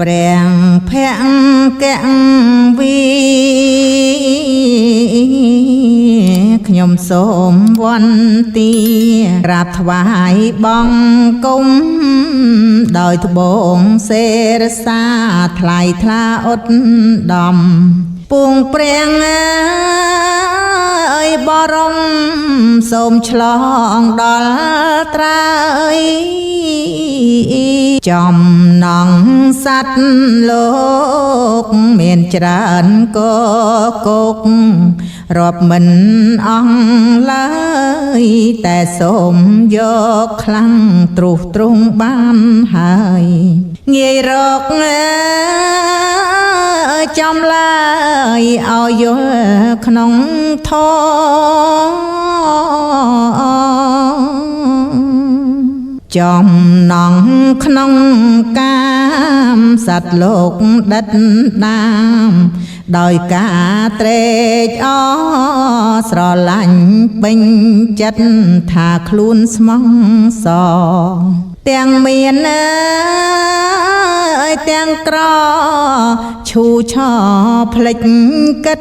ព្រះភក្ត្រវីខ្ញុំសូមវន្ទាក្រាបថ្វាយបង្គំដោយត្បូងសេរសាថ្លៃថ្លាឧត្តមពួងព្រះអើយបរមសូមឆ្លងដល់ត្រើយចំណងសត្វលោកមានច្រើនកកុករាប់មិនអស់ឡើយតែសូមយកខ្លាំងទ្រុសទ្រង់បានហើយងាយរកចំឡើយឲ្យយល់ក្នុងធម៌ចំណងក្នុងកាមសត្វលោកដិតដាមដោយការត្រេកអរស្រឡាញ់ពេញចិត្តថាខ្លួនស្មោះសរទាំងមានទាំងក្រឈូឆផ្លេចកិត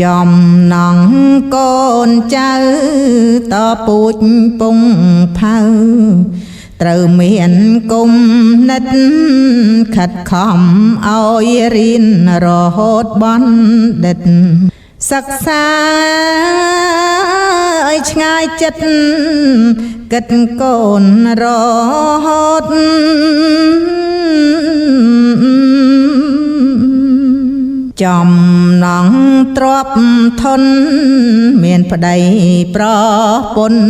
ចំណងកូនចៅតពូជពងផៅត្រូវមានគុណនិតខិតខំឲ្យរៀនរហូតបណ្ឌិតសិក្សាឲ្យឆ្ងាយចិត្តគិតកូនរហូតចំណងទ្រពធនមានប្តីប្រពន្ធ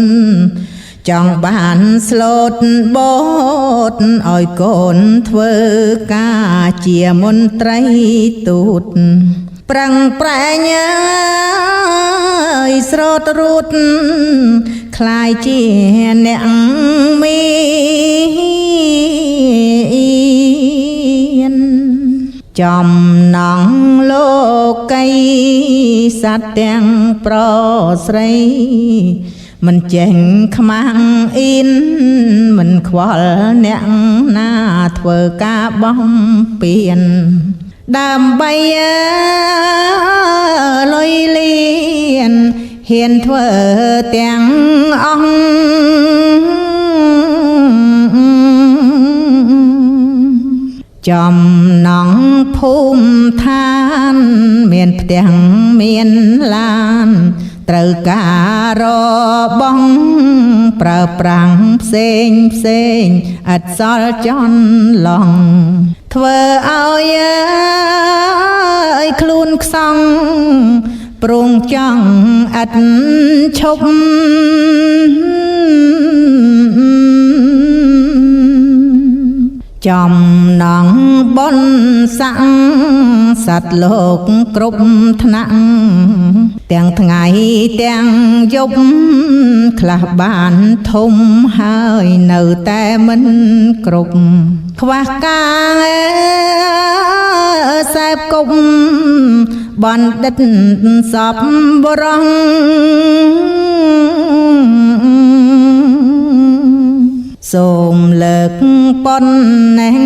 ចង់បានស្លូតបូតឲ្យកូនធ្វើការជាមន្ត្រីទូតប្រឹងប្រែងស្រោតរូតคล้ายជាអ្នកមានចំណងលោកីសត្វទាំងប្រស្រីមិនចេញខ្មាំងអ៊ីនមិនខ្វល់អ្នកណាធ្វើការបោះពៀនដើម្បីលុយលៀនហ៊ានធ្វើទាំងអង្គចំណងភូមិឋានមានផ្ទះមានឡានត្រូវការរបស់ប្រើប្រាំងផ្សេងផ្សេងឥតសល់ចន្លងធ្វើឲ្យខ្លួនខ្សងប្រងចង់ឥតឈប់ចំណងបនស័ក្តិសត្វលោកគ្រប់ថ្នាក់ទាំងថ្ងៃទាំងយប់ខ្លះបានធំហើយនៅតែមិនគ្រប់ខ្វះការសែបគប់បណ្ឌិតសពបរងសូមលើកប៉ុនណេះ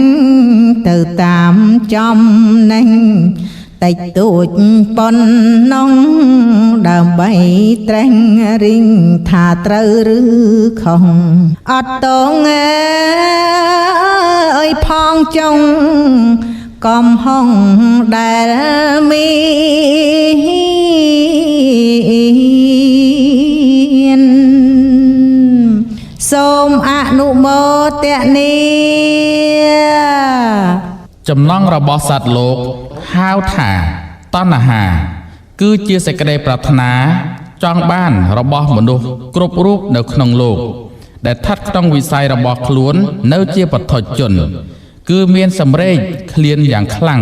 ទៅតាមចំណេះតិចតួចប៉ុណ្ណោះដើម្បីត្រេះរិញថាត្រូវឬខុសអត់តងអើយផងចុងកំហុងដែលមានសូមអនុមោទនាចំណងរបស់សត្វលោកហៅថាតណ្ហាគឺជាសេចក្តីប្រាថ្នាចង់បានរបស់មនុស្សគ្រប់រូបនៅក្នុងលោកដែលស្ថិតក្នុងវិស័យរបស់ខ្លួននៅជាបឋិជនគឺមានសម្រេចឃ្លានយ៉ាងខ្លាំង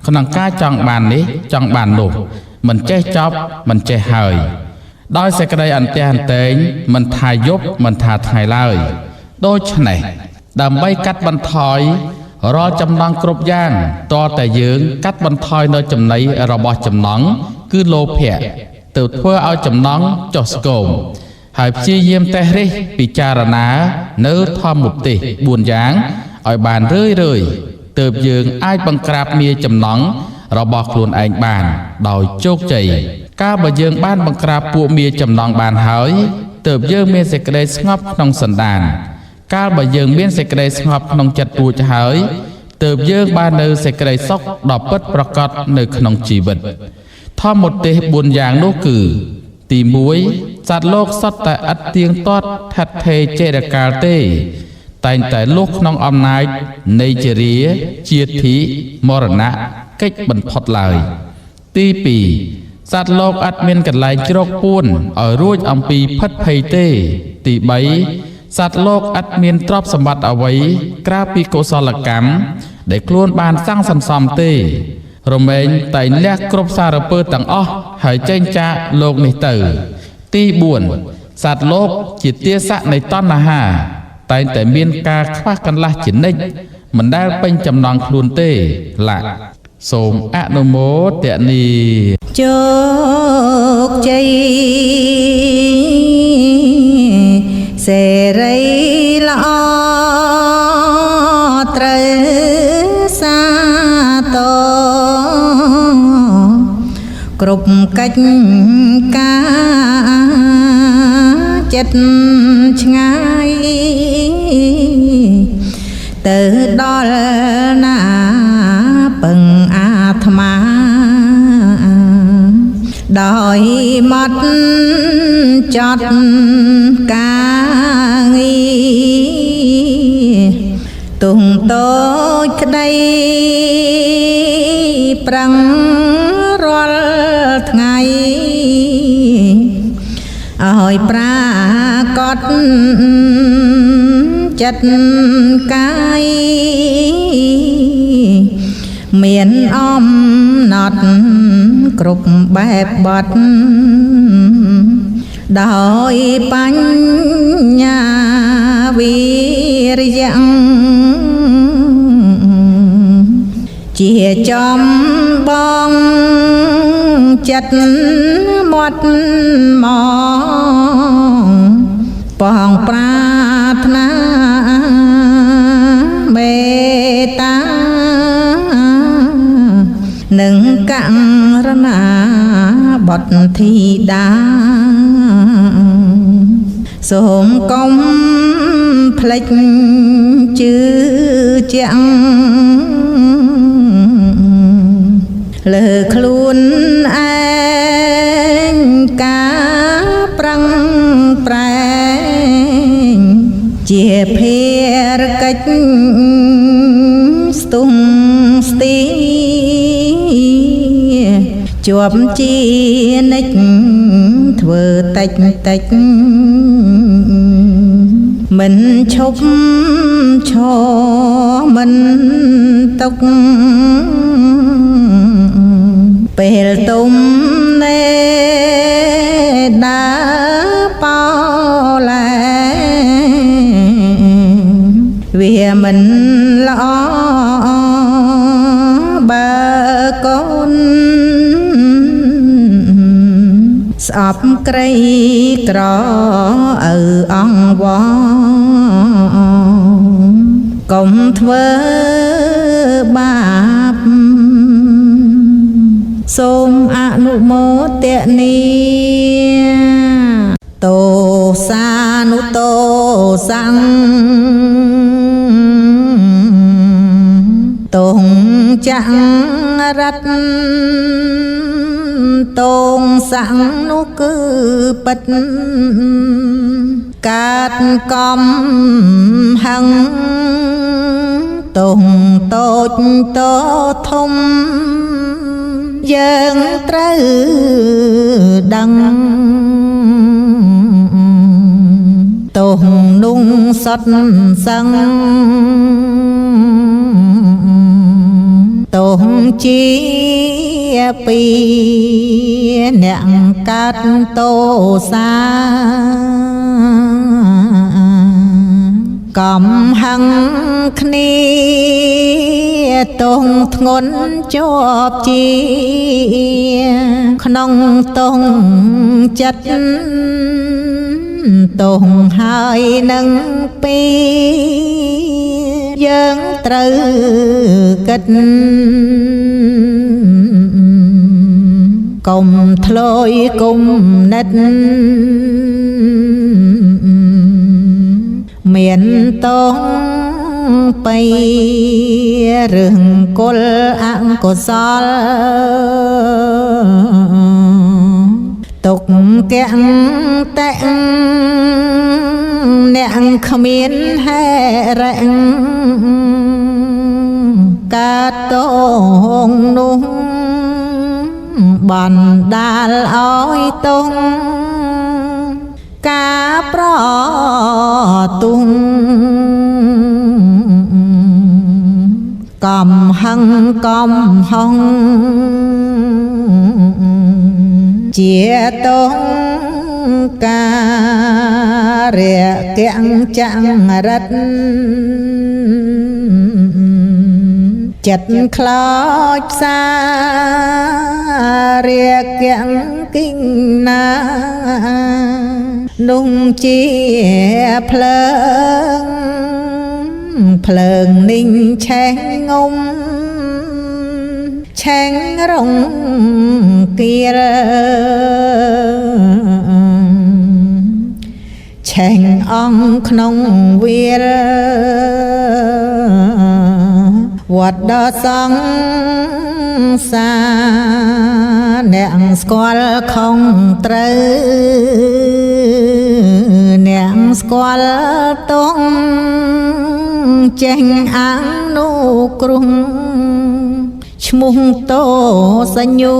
ក្នុងការចង់បាននេះចង់បាននោះមិនចេះចប់មិនចេះហើយដោយសេចក្តីអន្ទះអន្ទែងមិនថាយប់មិនថាថ្ងៃឡើយដូច្នេះដើម្បីកាត់បន្ថយរាល់ចំណងគ្រប់យ៉ាងតរតែយើងកាត់បន្ថយនៅចំណីរបស់ចំណងគឺលោភៈទៅធ្វើឲ្យចំណងចុះស្គម ហើយព្យាយាមតេះរិះពិចារណានៅធម្មមុទេស4យ៉ាងឲ្យបានរឿយទើបយើងអាចបង្ក្រាបមាចំណង់របស់ខ្លួនឯងបានដោយជោគជ័យកាលបើយើងបានបង្ក្រាបពួកមាចំណង់បានហើយទើបយើងមានសេចក្តីស្ងប់ក្នុងសន្តានកាលបើយើងមានសេចក្តីស្ងប់ក្នុងចិត្តរួចហើយទើបយើងបាននៅសេចក្តីសុខដ៏ពិតប្រាកដនៅក្នុងជីវិតធម្មមុទេស4យ៉ាងនោះគឺទី1សត្វលោកសុទ្ធតែឥតទៀងទាត់ថិតថេរចេរកាលទេតែងតែលុះក្នុងអំណាចនៃជរាជាធិមរណៈកិច្ចបំផុតឡើយទី2សត្វលោកឥតមានកន្លែងជ្រកពួនឲ្យរួចអំពីផិតភ័យទេទី3សត្វលោកឥតមានទ្រព្យសម្បត្តិអ្វីក្រៅពីកុសលកម្មដែលខ្លួនបានសាងសន្សំទេរមែងតែងលះគ្រប់សារពើទាំងអស់ហើយចេញចាកលោកនេះទៅទី4សត្វលោកជាទាស័កនៃតណ្ហាតែងតែមានការខ្វះកន្លះជានិច្ចមិនដែលពេញចំណង់ខ្លួនទេឡាសូមអនុមោទនាជោគជ័យសេរីល្អត្រូវសាទរគ្រប់កិច្ចការចិត្តឆ្ងាយទៅដល់ណាពឹងអាត្មាដោយមកចត់ការងារទុំតូចក្តីប្រឹងរាល់ថ្ងៃឲ្យប្រាកដចិត្តកាយមានអំណត់គ្រប់បែបបទដោយបញ្ញាវិរិយៈជាចំបងចិត្តមាត់មកបងប្រាថ្នាមេត្តានឹងករណាបទធីតាសូមកុំភ្លេចជឿជាក់លើខ្លួនឯងការប្រឹងប្រែងជាភារកិច្ចស្ទុំស្ទីជាប់ជានិច្ចធ្វើតិចមិនឈប់ឈរមិនទុកពេលទុំនេដាបោលែវាមិនល្អបើកូនស្អប់ក្រីក្រឪអង្វរកុំធ្វើបាបសូមអនុមោទនាតោសានុតោសង្ឃតងចង្រិតតងសង្ឃនោះគឺពិតកាត់កំហឹងតងតូចតធំយើងត្រូវដឹងទោះนุ่งសត់សឹងទោះជាពីអ្នកកាត់តោសាកំហឹងគ្នាទងធ្ងន់ជាប់ជាក្នុងទងចិត្ត ទងហើយនឹងពីយើងត្រូវគិតកុំធ្លយគុំណិតមានតងបីរឿងគុលអកុសលទុកកាំងតែងអ្នកគ្មានហេរៈកើតតងនោះបណ្ដាលឲ្យតងការប្រទុំកំហឹងកំហងជាតងការៈកាំងចាំងរិតចិត្តខ្លោចផ្សារៈកាំងគិញណានោះជាភ្លើងninhឆេះងំឆេងរងគៀរឆេងអង្គក្នុងវាលវត្តដ៏សង្សារអ្នកស្គាល់ខុសត្រូវអ្នកស្គាល់តងចេញអាំងនោះគ្រងឈ្មោះតោសញ្ញូ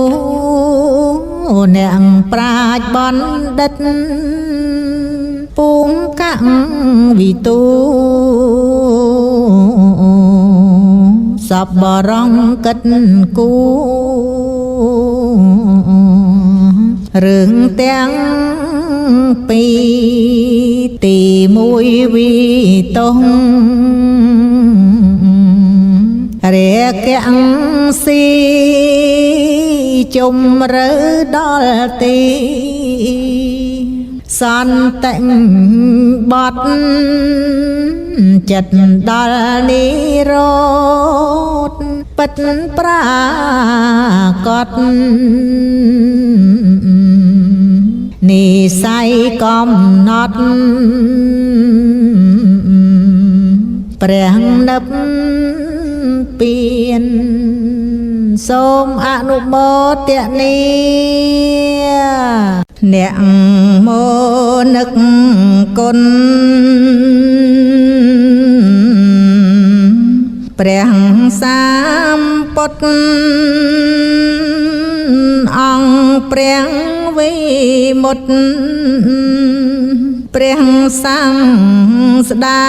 អ្នកប្រាជ្ញបណ្ឌិតពងកាំងវិទូសពបរងកិតគូរឿងទាំងពីរទីមួយវិតងរេកាំងស៊ីជំរឿដល់ទីសន្តិបត់ចិត្តដល់និរោធពិតប្រាកដនិស័យកំណត់ព្រះនិព្វានសូមអនុមោទនាអ្នកមោនឹកគុណព្រះសម្ពុទ្ធអង្គព្រះវិមុតព្រះសង្ឃស្ដា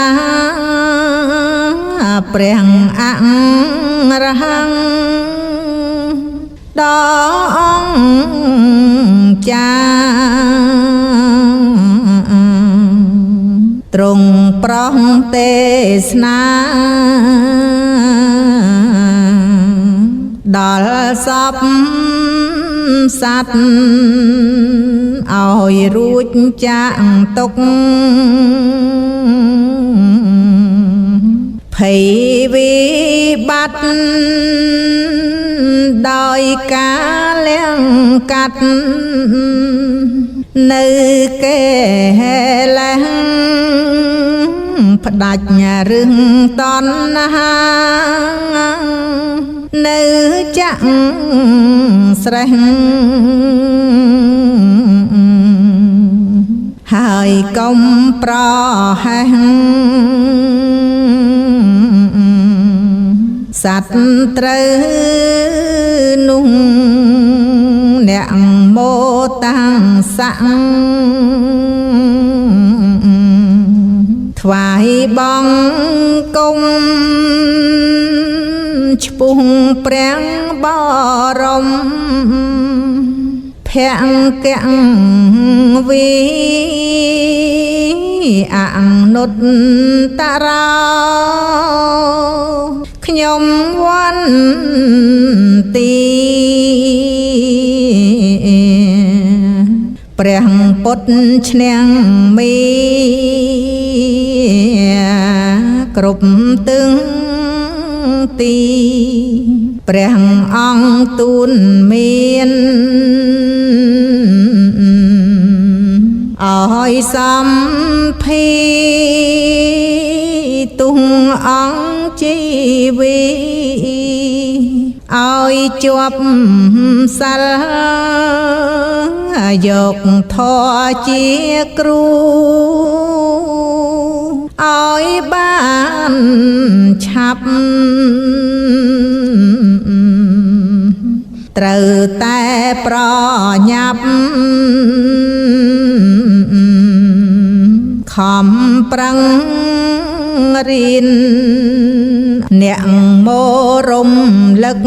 ព្រះអរហង្គដល់អង្គចាទ្រង់ប្រោះទេសនាដល់សពសត្វឲ្យរួចចាក់ទុកភ័យវិបត្តិដោយការលៀងកាត់នៅគេលែងផ្ដាច់រឹងតណ្ហានៅចាក់ស្រេះហើយកុំប្រហែសសត្វត្រូវនោះអ្នកមោតាំងស័កថ្វាយបង្គំឈ្មោះព្រះបរមភង្គៈវិអនុត្តរោខ្ញុំវន្ទី ព្រះពុទ្ធឈ្នះមីគ្រប់ទិសទីព្រះអង្គទូនមានឲ្យសំភីទុំអង្គជីវីឲ្យជាប់សិលយកធម៌ជាគ្រូឲ្យបានឆាប់ត្រូវតែប្រញាប់ខំប្រឹងរៀនអ្នកមរំលឹក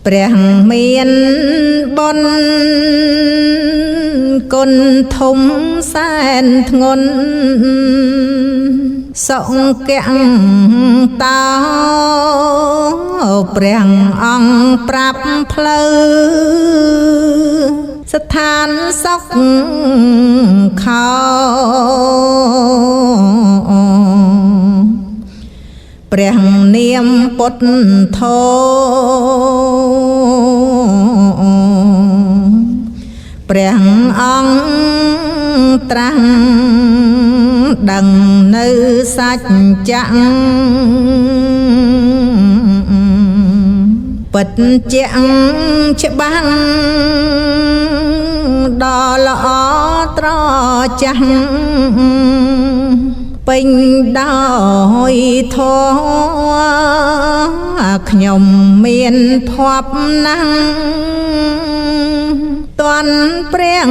ព្រះមានបុណ្យគុណធំសែនធ្ងន់សង្កៈតោព្រះអង្គប្រាប់ផ្លូវស្ថានសុខខោព្រះនាមពុទ្ធធម៌ព្រះអង្គត្រាស់ដឹងនៅសច្ចៈពិតជាច្បាស់ដ៏ល្អត្រចះពេញដោយធម៌ខ្ញុំមានភ័ព្វណាស់តន់ព្រះ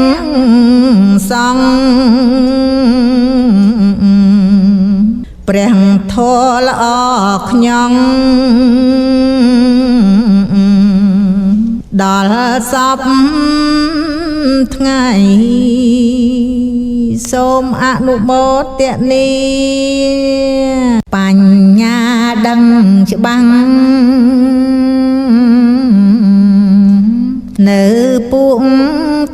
សង្ឃព្រះធម៌ល្អខ្ញុំដល់សពថ្ងៃសូមអនុមោទនាបញ្ញាដឹងច្បាស់នៅពួក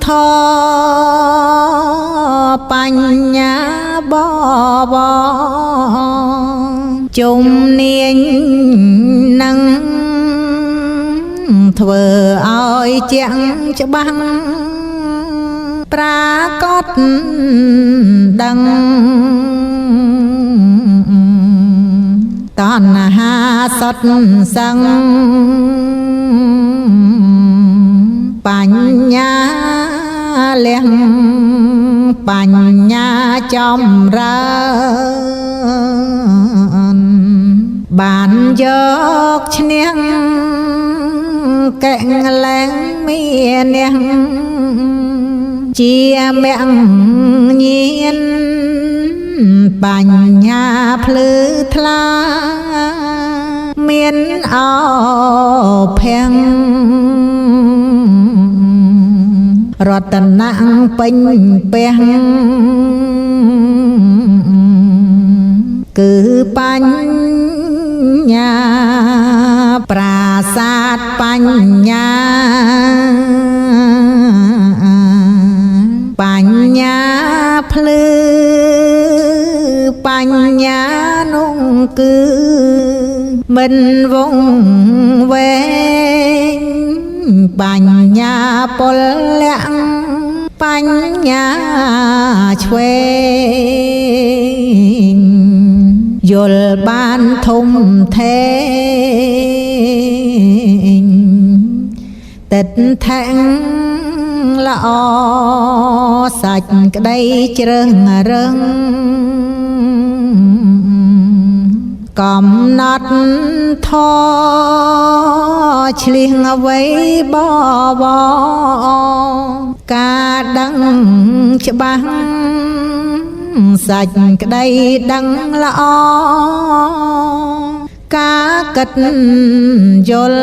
ធម៌បញ្ញាបបជំនាញនឹងធ្វើឲ្យជាក់ច្បាស់ប្រាកដដឹងតណ្ហាសុទ្ធសឹងបញ្ញាលះបញ្ញាចម្រើនបានយកឈ្នះកែងលែងមានះជាមញ្ញញាណបញ្ញាភ្លឺថ្លាមានអភ័ងរតនៈពេញពេះគឺបញ្ញាប្រាសាទបញ្ញាបញ្ញាភ្លឺបញ្ញានោះគឺមិនវង្វេងបញ្ញាពលៈបញ្ញាឆ្វេងយល់បានធំធេងតិតថែងល្អសាច់ក្តីជ្រឹងរឹងកំណត់ធម៌ឆ្លៀងអ្វីបបការដឹងច្បាស់សាច់ក្តីដឹងល្អការគិតយល់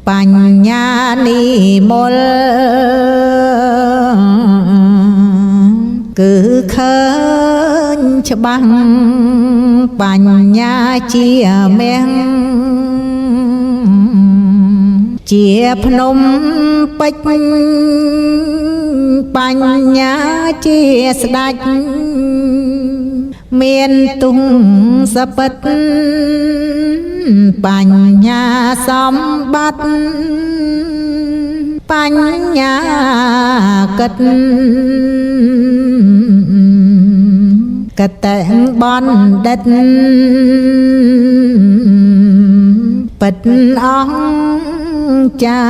បញ្ញានិមលគឺឃើញច្បាស់បញ្ញាជាមះ ជាភ្នំពេជ្របញ្ញាជាស្ដេចមានទុំសពិតបញ្ញាសម្បត្តិបញ្ញាកិតកតេបណ្ឌិតពិតអង្គចា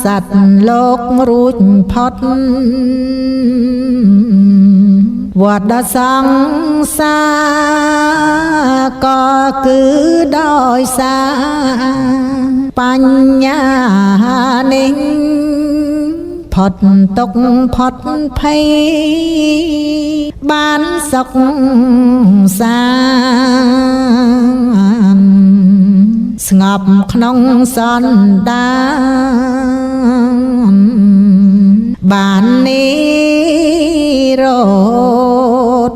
សត្វលោករួចផុតវត្តសង្សារក៏គឺដោយសារបញ្ញានេះផុតទុក្ខផុតភ័យបានសុខសាន្តស្ងប់ក្នុងសន្តានបាននិរោធ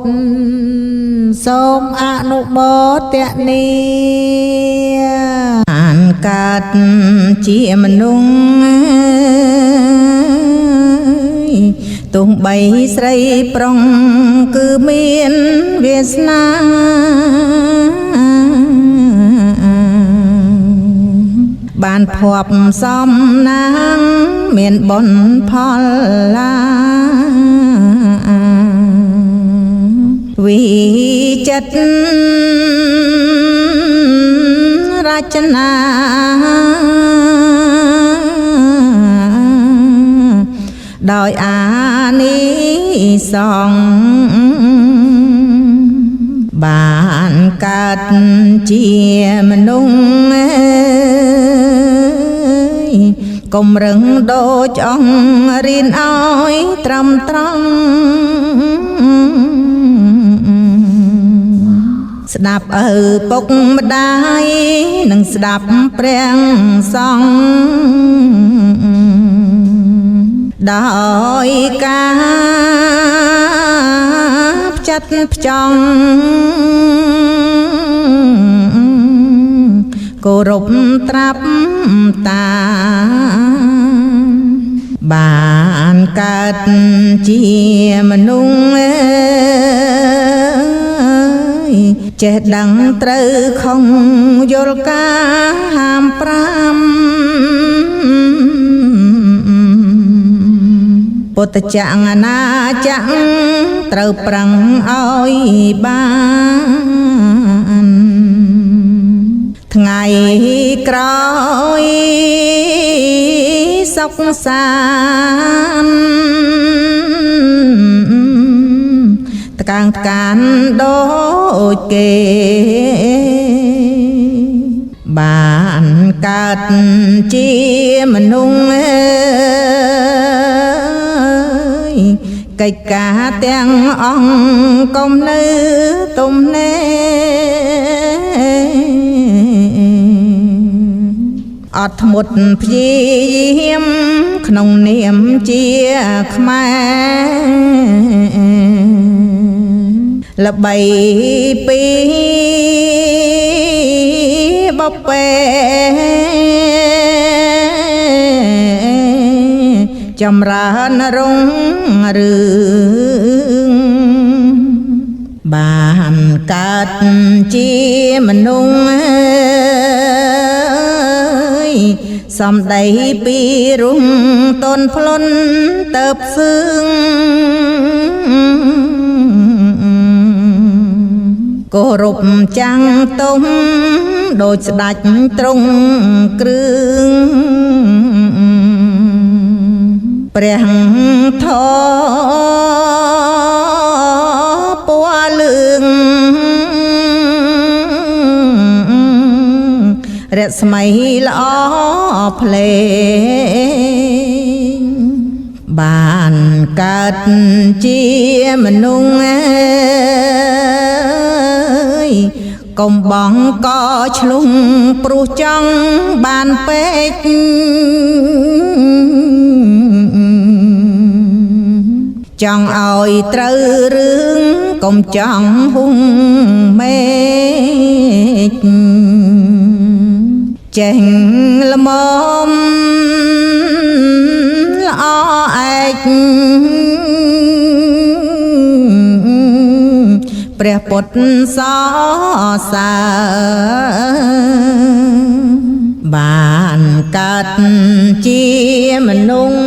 សូមអនុមោទនាអានកើតជាមនុស្សទោះបីស្រីប្រុងគឺមានវាសនាបានភ័ព្វសំណាងមានបុណ្យផលឡាវិចិត្ររចនាដោយអានិសង្ឃបានកើតជាមនុស្សកុំរឹងដូចអង្គរៀនឲ្យត្រឹមត្រង់ស្ដាប់ឪពុកម្ដាយនិងស្ដាប់ព្រះសង្ឃដោយការផ្ចិតផ្ចង់គោរពត្រាប់តាបានកើតជាមនុស្សចេះដឹងត្រូវខុសយល់ការហាម5ពុទ្ធចក្រអនាចក្រត្រូវប្រឹងឲ្យបានថ្ងៃក្រោយសុខសាន្តតកាំងកានដូចគេបានកើតជាមនុស្សកិច្ចការទាំងអង្គកុំនៅទំនេរអត់ធ្មត់ព្យាយាមក្នុងនាមជាខ្មែរល្បីពីបបេចម្រើនរុងរឿងបានកើតជាមនុស្សសំដីពីរុងតនផ្លុនទៅផ្សឿងគោរពចាំងទុំដូចស្ដេចទ្រង់គ្រឿងព្រះធម៌ពណ៌លឿងរស្មីល្អភ្លេងបានកើតជាមនុស្សកុំបងក៏ឆ្លុះព្រោះចង់បានពេកចង់ឲ្យត្រូវរឿងកុំចង់ហុងមេឃ ចេញល្មមល្អឯកព្រះពុទ្ធសរសើរបានកើតជាមនុស្ស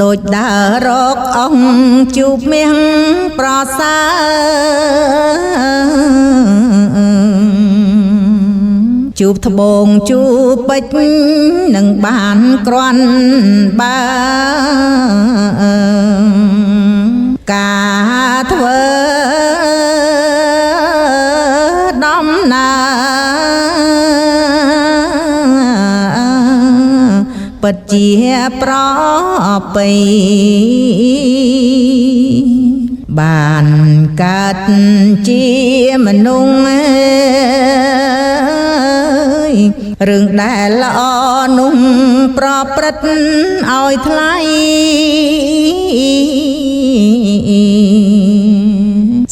ដូចដើររកអង្គជួបមាសប្រសើរជួបត្បូងជួបពេជ្រនឹងបានក្រាន់បើការធ្វើដំណើរពិតជាប្រពៃបានកើតជាមនុស្សរឿងដែលល្អនោះប្រព្រឹត្តឲ្យថ្លៃ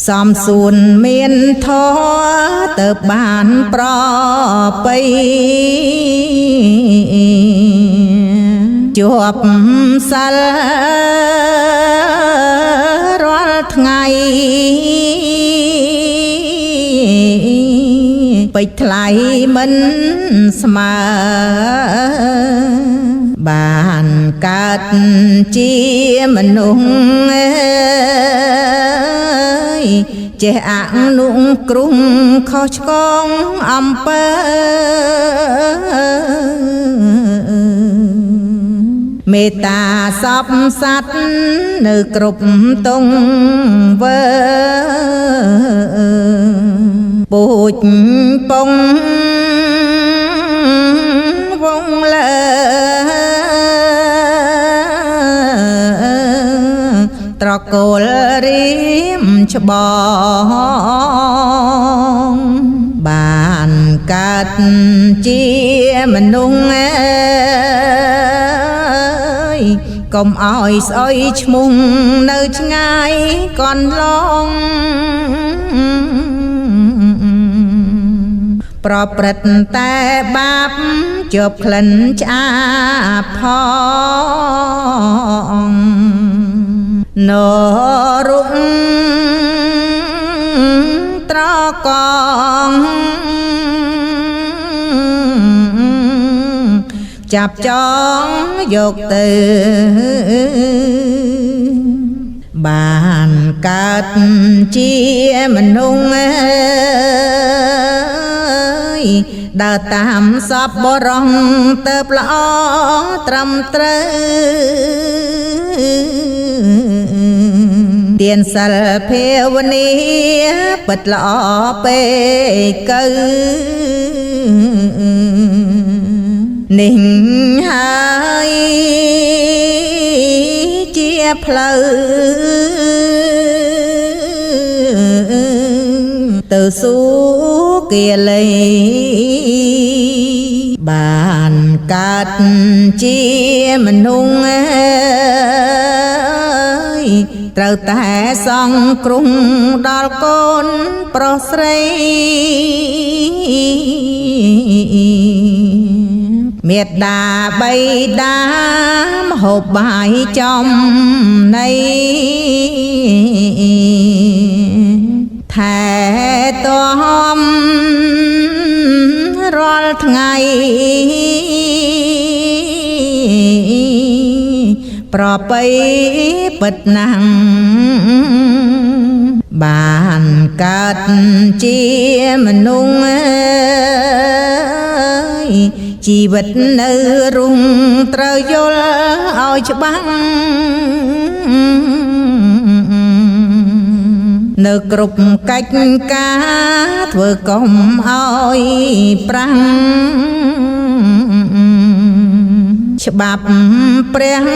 សំសួនមានធម៌ទៅបានប្រពៃជាប់សិលរាល់ថ្ងៃពេចថ្លៃមិនស្មើបានកើតជាមនុស្សចេះអនុគ្រោះខុសឆ្គងអំពើមេត្តាសពសត្វនៅគ្រប់ទង្វើពូជពងវងលើត្រកូលរៀមច្បងបានកើតជាមនុស្សកុំឲ្យស្អុយឈ្មោះនៅឆ្ងាយកន្លងប្រព្រឹត្តតែបាបជាប់ក្លិនឆ្អាបផងនរុងត្រកងចាប់ចងយកទៅបានកើតជាមនុស្សដើរតាមសពបរងទៅល្អត្រឹមត្រូវទានសិលភាវនាពិតល្អពេកៅនេះហើយជាផ្លូវទៅสู่គាលីបានកើតជាមនុស្សត្រូវតែសង្គ្រោះដល់កូនប្រុសស្រីមេត្តាបៃតាមហូបបាយចំណីថែទាំរាល់ថ្ងៃប្រពៃពិតណាស់បានកើតជាមនុស្សជីវិតនៅរុងត្រូវយល់ឲ្យច្បាស់នៅគ្រប់កិច្ចការធ្វើកុំឲ្យប្រាំងច្បាប់ព្រះ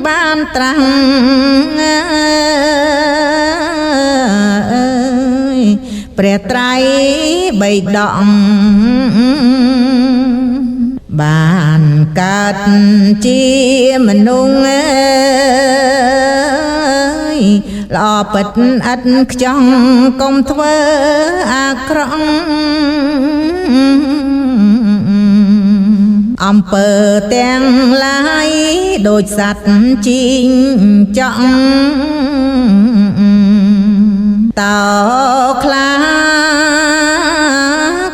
បានត្រាស់ព្រះត្រៃបៃដកបានកើតជាមនុស្ស ល្អពិតឥតខ្ចង់កុំធ្វើអាក្រក់អំពើទាំងឡាយដូចសត្វជីងចង់តើខ្លា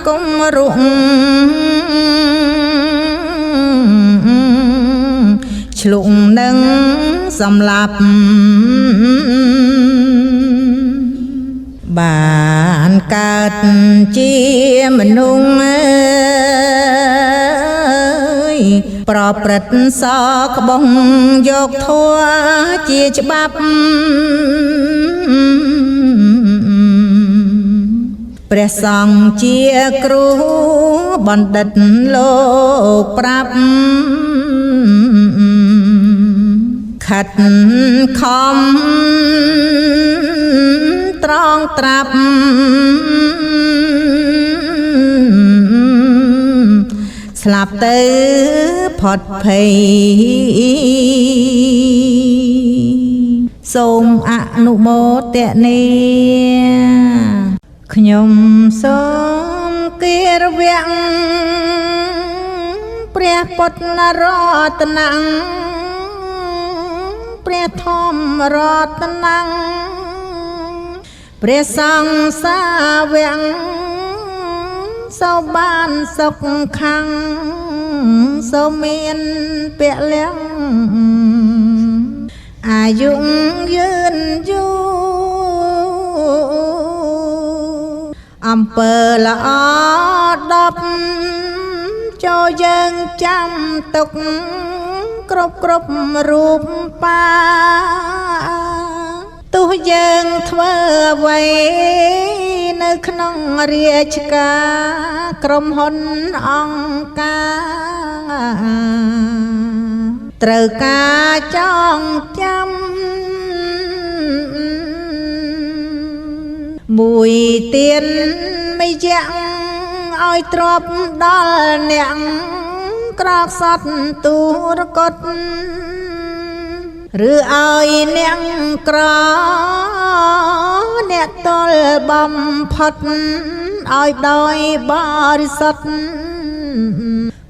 កុំរុងឆ្លុងនឹងសម្លាប់បានកើតជាមនុស្សប្រព្រឹត្តសក្បងយកធัวជាច្បាប់ព្រះសង្ឃជាគ្រូបណ្ឌិតលោកប្រាប់ខិតខំត្រង់ត្រាប់ស្លាប់ទៅផុតភ័យសូមអនុមោទនាខ្ញុំសូមគិរវៈព្រះពុទ្ធរតនំព្រះធម្មរតនំព្រះសង្ឃសាវកសូមបានសុខខាងសូមមានពលៈអាយុយឺនយូរអំពើល្អ10ចូលយើងចាំទុកគ្រប់រូបបាទោះយើងធ្វើអ្វីនៅក្នុងរាជការក្រុមហ៊ុនអង្គការត្រូវការចងចាំមួយទៀតមិនយ៉ាងឲ្យទ្រពដល់អ្នកក្រកសតទូរកុដឬឲ្យអ្នកក្រអ្នកទល់បំផុតឲ្យដោយបរិសុទ្ធ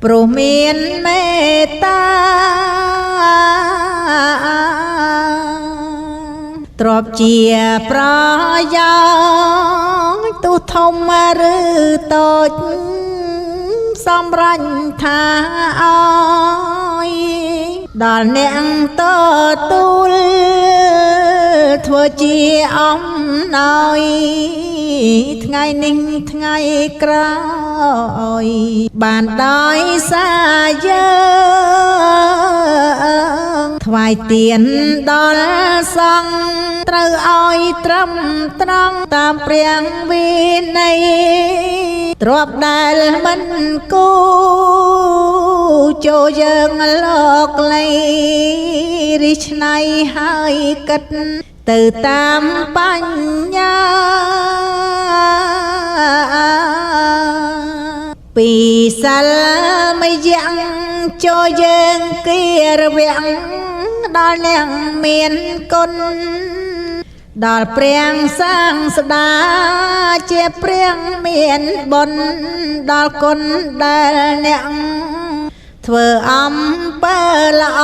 ព្រោះមានមេត្តាទ្រពជាប្រយោជន៍ទោះធំឬតូចសម្រេចថាអើយដល់អ្នកទទួលធ្វើជាអំណោយថ្ងៃនេះថ្ងៃក្រោយបានដោយសារយើងថ្វាយទៀនដល់សង្ឃត្រូវឲ្យត្រឹមត្រង់តាមព្រះវិន័យទ្រពដែលមិនគូចូលយើងលោកលៃរិឆ្នៃហើយគិតទៅតាមបញ្ញាពីសិលមិនយ៉ាងចូលយើងគិរវៈដល់អ្នកមានគុណដល់ព្រះសាងស្តាជាព្រះមានបុណ្យដល់គុណដែលអ្នកធ្វើអំពើល្អ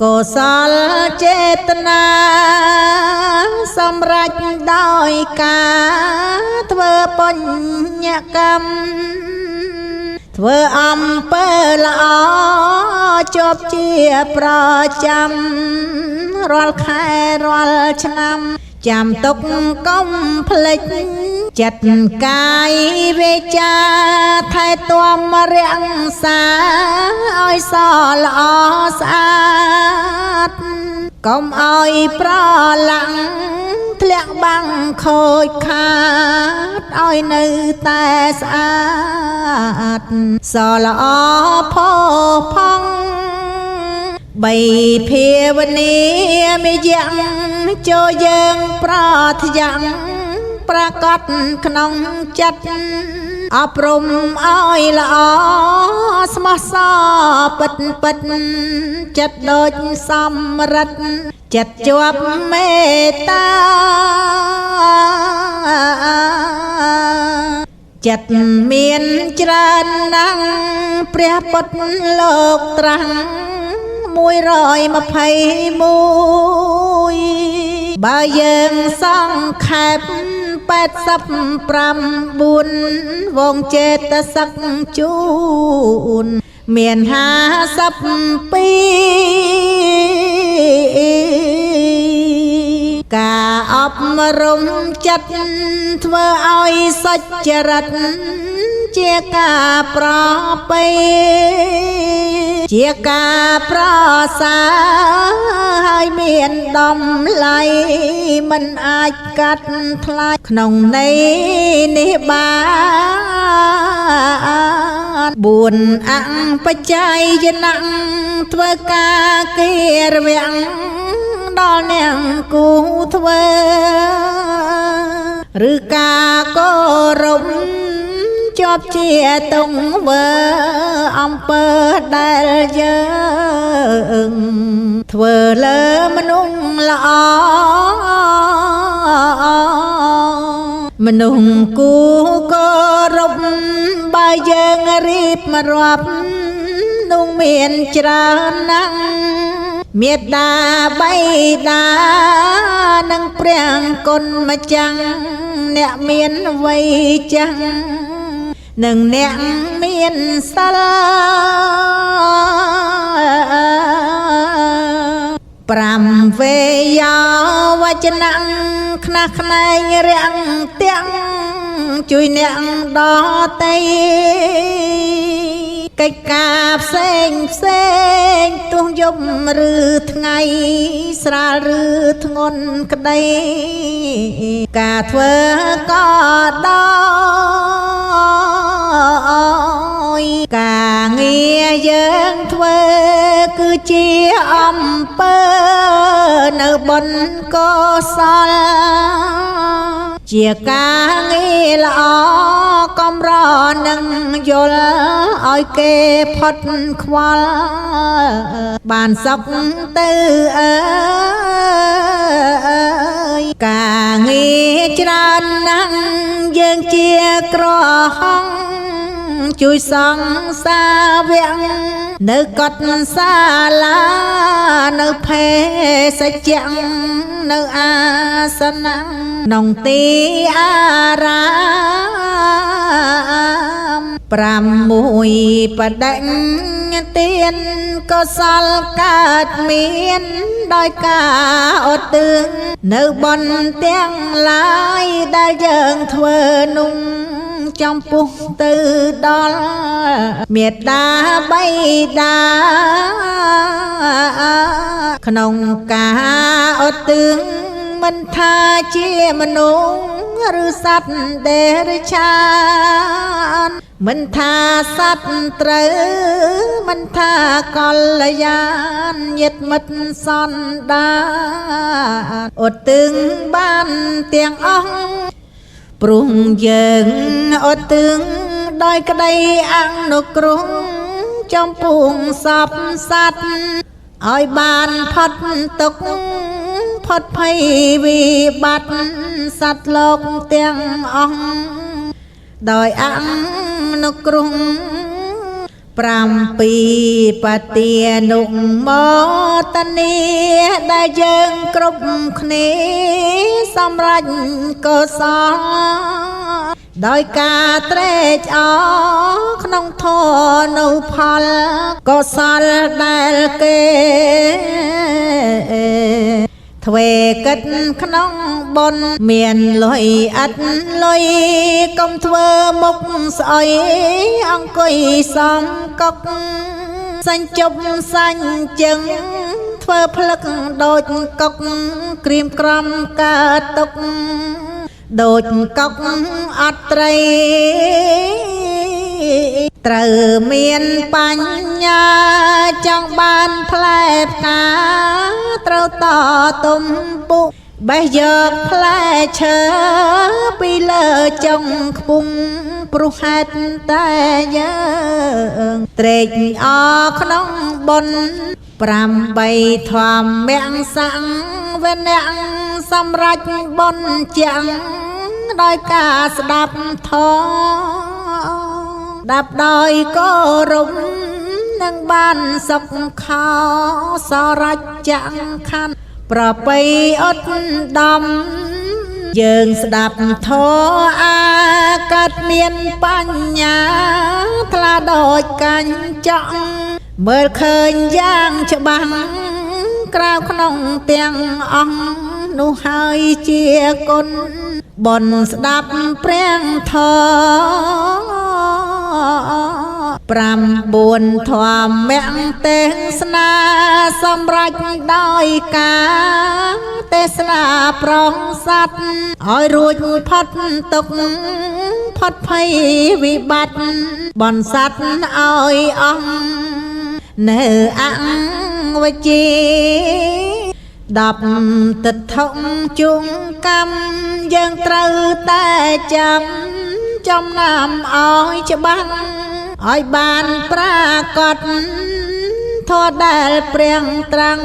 កុសលចេតនាសម្រេចដោយការធ្វើបញ្ញកម្មធ្វើអំពើល្អជាប់ជាប្រចាំរាល់ខែរាល់ឆ្នាំចាំទុកកុំភ្លេចចិត្តកាយវាចាថែទាំរក្សាឲ្យសល្អស្អាតកុំឲ្យប្រឡាំងធ្លាក់បាំងខូចខាតឲ្យនៅតែស្អាតសល្អផុសផង់បីភាវនាមេយ៉ាងចូលយើងប្រទយ៉ាងប្រកាសក្នុងចិត្ត អប់រំឲ្យល្អស្មោះសរពិតពិតចិត្តដូចសម្រិទ្ធចិត្តជាប់មេត្តាចិត្តមានច្រើនណាស់ព្រះពុទ្ធលោកត្រាស់121បើយើងសង្ខេប85វងចេតសឹកជូនមាន52ការអប់រំចិត្តធ្វើឲ្យសុចរិតជាការប្រពៃជាការប្រសើរហើយមានតម្លៃមិនអាចកាត់ថ្លៃក្នុងន័យនេះបាន4អង្គបច្ច័យណៈធ្វើការគិរវាំងដល់នាងគូធ្វើឬការគោរពជាប់ជាទង្វើអំពើដែលយើងធ្វើលើមនុស្សល្អមនុស្សគូគោរពបើយើងរៀបរាប់នោះមានច្រើនណាស់មេត្តាបៃតានិងព្រះគុណម្ចាស់អ្នកមានវ័យចាស់និងអ្នកមានសិល5វេយោវចនៈខ្នះខ្នែងរាំងទាំងជួយអ្នកដទៃកិច្ចការផ្សេងទោះយប់ឬថ្ងៃស្រាលឬធ្ងន់ក្តីការធ្វើក៏ដោយការងារយើងធ្វើគឺជាអំពើនៅបុណ្យកុសលជាការងារល្អកំរនឹងយល់ឲ្យគេផុតខ្វល់បានសុខទៅអើយការងារច្រើនណាស់យើងជាក្រហងជួយសង្សារវៈនៅកុដិសាលានៅភេសជ្ជៈនៅអាសនៈក្នុងទីអារាម6បដិញ្ញទានកុសលកើតមានដោយការឧទ្ទិសនៅបុណ្យទាំងឡាយដែលយើងធ្វើនោះចំពោះទៅដល់មេត្តាបៃតាក្នុងការឧទ្ទិសមិនថាជាមនុស្សឬសត្វទេរឆានមិនថាសត្វត្រូវមិនថាកល្យានញាតិមិត្តសន្តានឧទ្ទិសបានទាំងអស់ព្រោះយើងឧទ្ទិសដោយក្តីអនុគ្រោះចំពោះសពសត្វឲ្យបានផុតទុក្ខផុតភ័យវិបត្តិសត្វលោកទាំងអស់ដោយអនុគ្រោះ7បទានុមោទនីដែលយើងគ្រប់គ្នាសម្រេចកុសលដោយការត្រេកអរក្នុងធម៌នៅផលកុសលដែលគេធ្វើកិច្ចក្នុងបុណ្យមានលុយអត់លុយកុំធ្វើមុខស្អុយអង្គុយសំកុកសាញ់ជប់សាញ់ចឹងធ្វើផ្លឹកដូចកុកក្រៀមក្រំកើតទុកដូចកុកអត់ត្រីត្រូវមានបញ្ញាចង់បានផ្លែផ្កាត្រូវតទំពុះបេះយកផ្លែឈើពីលើចុងខ្ពង់ ព្រោះហេតុតែយើងត្រេកអរក្នុងបុណ្យ8ធម្មសង្ឃវនៈសម្រេចបុណ្យចាំងដោយការស្ដាប់ធម៌ដាប់ដោយគោរពនឹងបានសុខខោសរច្ចៈខណ្ឌប្រពៃឧត្តមយើងស្ដាប់ធម៌អាកើតមានបញ្ញាថ្លាដូចកាញ់ចង់មើលឃើញយ៉ាងច្បាស់ក្រៅក្នុងទាំងអង្គនោះហើយជាគុណបុណ្យស្ដាប់ព្រះធម៌9ធម្មទេសនាសម្រេចដោយការទេសនាប្រងសัตว์ឲ្យរួចផុតទុក្ខផុតភ័យវិបត្តិបន់សัตว์ឲ្យអង្គនៅអង្គវជា10ទិដ្ឋំជុងកម្មយើងត្រូវតែចាំចំណាំឲ្យច្បាស់ឲ្យបានប្រាកដធម៌ដែលព្រះត្រាំង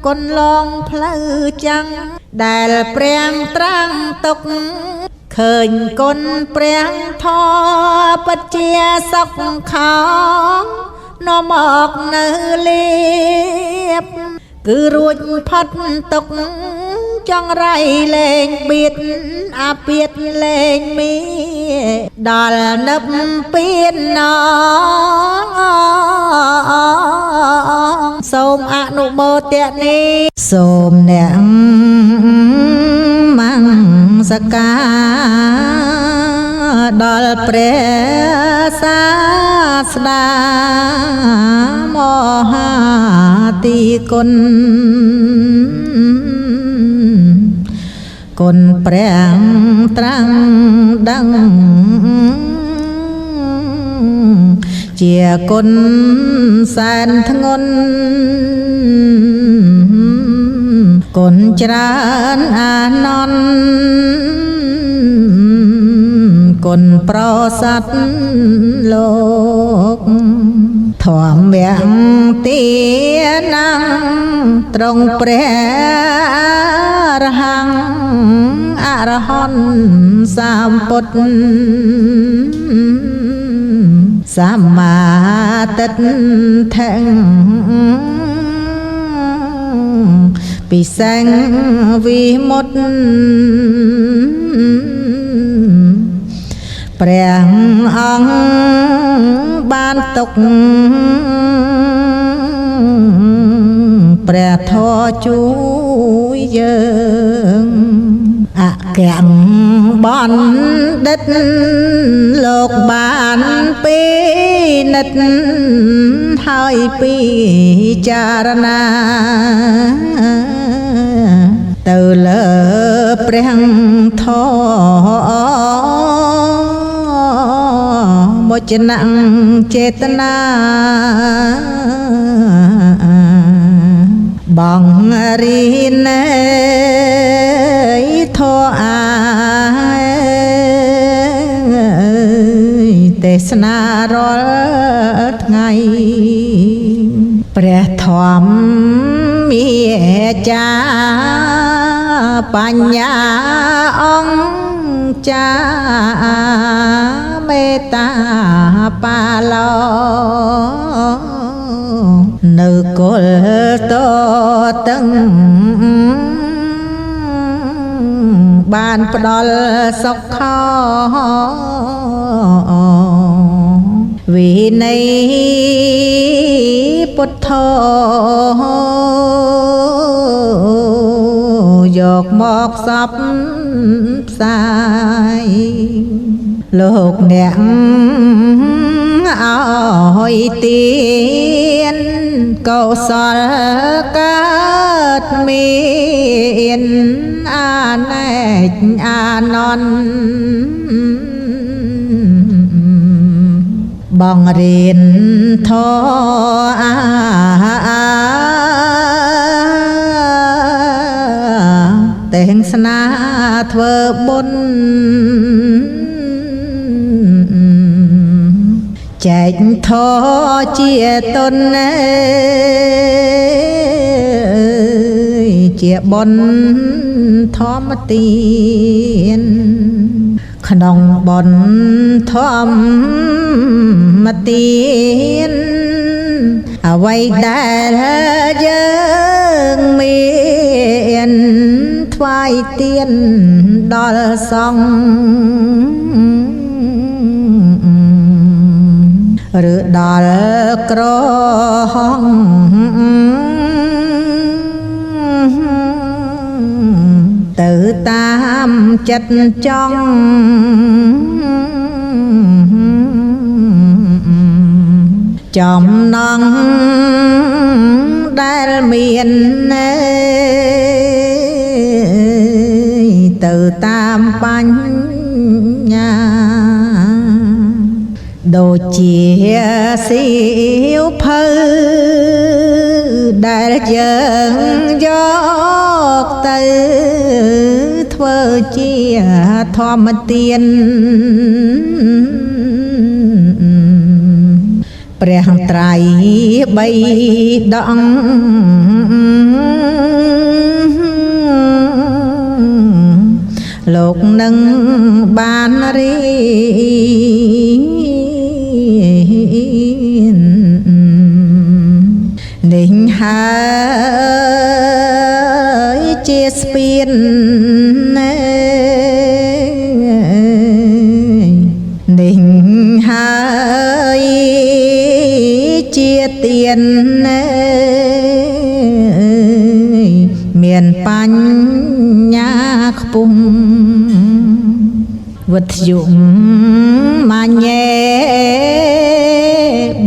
គុណលងផ្លូវចាំងដែលព្រះត្រាំងទុកឃើញគុណព្រះធម៌ពិតជាសុខខោនាំមកនៅលៀបគឺរួចផុតទុកចង្រៃលែងបៀតអាពាតលែងមីដល់នឹបពៀនណសូមអនុមោទនាសូមអ្នកមង្សការដល់ព្រះសាស្តាមហាទីគុណគុណព្រះត្រាំងដឹងជាគុណសែនធ្ងន់គុណច្រើនអានន្ទគុណប្រស័តលោកធម្មទានំត្រង់ព្រះអរហង្គអរហន្តសម្ពុទ្ធសម្មាទិដ្ឋិថេពិសេសវិមុតព្រះអង្គបានទុកព្រះធម៌ជួយយើងអគ្គបណ្ឌិតលោកបានពីនិតហើយពីចារណាទៅលើព្រះធម៌មុចនៈចេតនាបងរីណែធោអាទេសនារាល់ថ្ងៃព្រះធម្មមេចាបញ្ញាអង្គចាមេត្តាបាឡោនៅគល់តតឹងបានផ្ដល់សុខវិន័យពុទ្ធយកមកសពផ្សាយលោកអ្នកឲ្យទានកុសលកើតមានអាណែកអានន្ទបងរៀនធម៌ទេសនាធ្វើបុណ្យ ចែកធរជាទុនជាបុណ្យធម្មទានក្នុងបុណ្យធម្មទានអ្វីដែលយើងមានថ្វាយទានដល់សង្ឃឬដល់ក្រហមទៅតាមចិត្តចង់ចំណងដែលមានទៅតាមបញ្ញាដូចជាសៀវភៅដែលយើងយកទៅធ្វើជាធម្មទានព្រះត្រៃបិដកលោកនឹងបានរៀននេះហើយជាស្ពាននេះហើយជាទានមានបញ្ញាខ្ពស់វិទ្យុម៉ាញ៉េ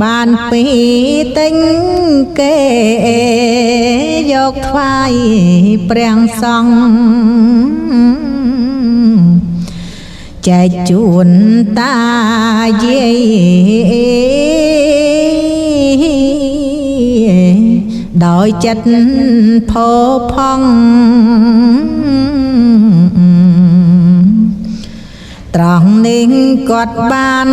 បានពីទិញគេយកថ្វាយព្រះសង្ឃចែកជូនតាយាយដោយចិត្តផោផង់ត្រង់នេះគាត់បាន